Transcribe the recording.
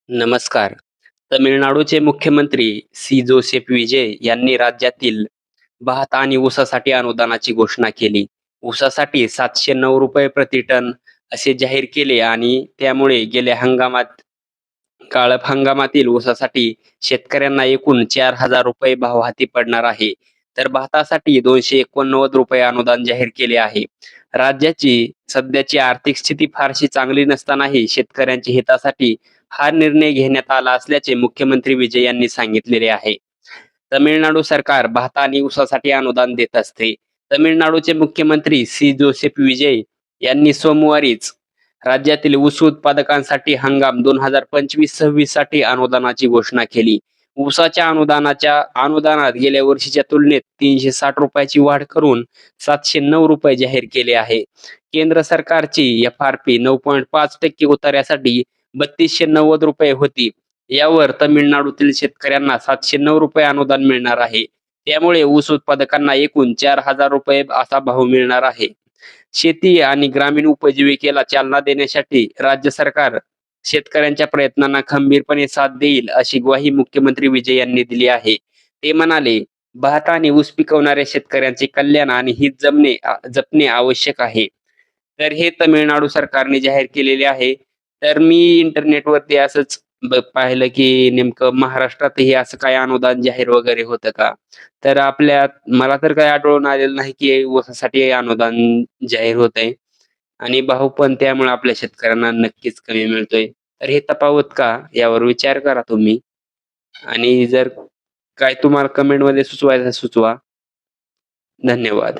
नमस्कार. तमिळनाडूचे मुख्यमंत्री जोसेफ विजय यांनी राज्यातील भात आणि ऊसासाठी अनुदानाची घोषणा केली. ऊसासाठी ₹709 प्रति टन असे जाहीर केले आणि त्यामुळे गेल्या गाळप हंगामातील ऊसासाठी शेतकऱ्यांना एकूण ₹4000 भाव हाती पडणार आहे. तर भातासाठी ₹289 अनुदान जाहीर केले आहे. राज्याची सध्याची आर्थिक स्थिती फारशी चांगली नसतानाही शेतकऱ्यांच्या हितासाठी हा निर्णय घेण्यात आला असल्याचे मुख्यमंत्री विजय यांनी सांगितलेले आहे. तमिळनाडू सरकार भात आणि ऊसासाठी अनुदान देत असते. तमिळनाडूचे मुख्यमंत्री जोसेफ विजय यांनी सोमवारीच राज्यातील ऊस उत्पादकांसाठी हंगाम 2025-26 साठी अनुदानाची घोषणा केली. ऊसाच्या अनुदानात गेल्या वर्षीच्या तुलनेत ₹360 ची वाढ करून ₹709 जाहीर केले आहे. केंद्र सरकारची एफ-आर-पी 9.5% उतार्यासाठी ₹3290 होती. यावर तमिळनाडूतील शेतकऱ्यांना ₹709 अनुदान मिळणार आहे. त्यामुळे ऊस उत्पादकांना एकूण ₹4000 असा भाव मिळणार आहे. शेती आणि ग्रामीण उपजीविकेला चालना देण्यासाठी राज्य सरकार शेतकऱ्यांच्या प्रयत्नांना खंबीरपणे साथ देईल, अशी ग्वाही मुख्यमंत्री विजय यांनी दिली आहे. ते म्हणाले, "भात आणि ऊस पिकवणाऱ्या शेतकऱ्यांचे कल्याण आणि हित जपणे आवश्यक आहे." तर हे तमिळनाडू सरकारने जाहीर केलेले आहे. तर मी इंटरनेटवरती असंच पाहिलं, की नेमकं महाराष्ट्रातही असं काही अनुदान जाहीर वगैरे होतं का? तर मला तर काही आढळून आलेलं नाही, की ऊसासाठी अनुदान जाहीर होतंय आणि भाव पण त्यामुळे आपल्या शेतकऱ्यांना नक्कीच कमी मिळतोय. तर हे तफावत का? यावर विचार करा तुम्ही आणि जर काय तुम्हाला कमेंटमध्ये सुचवायचं सुचवा. धन्यवाद.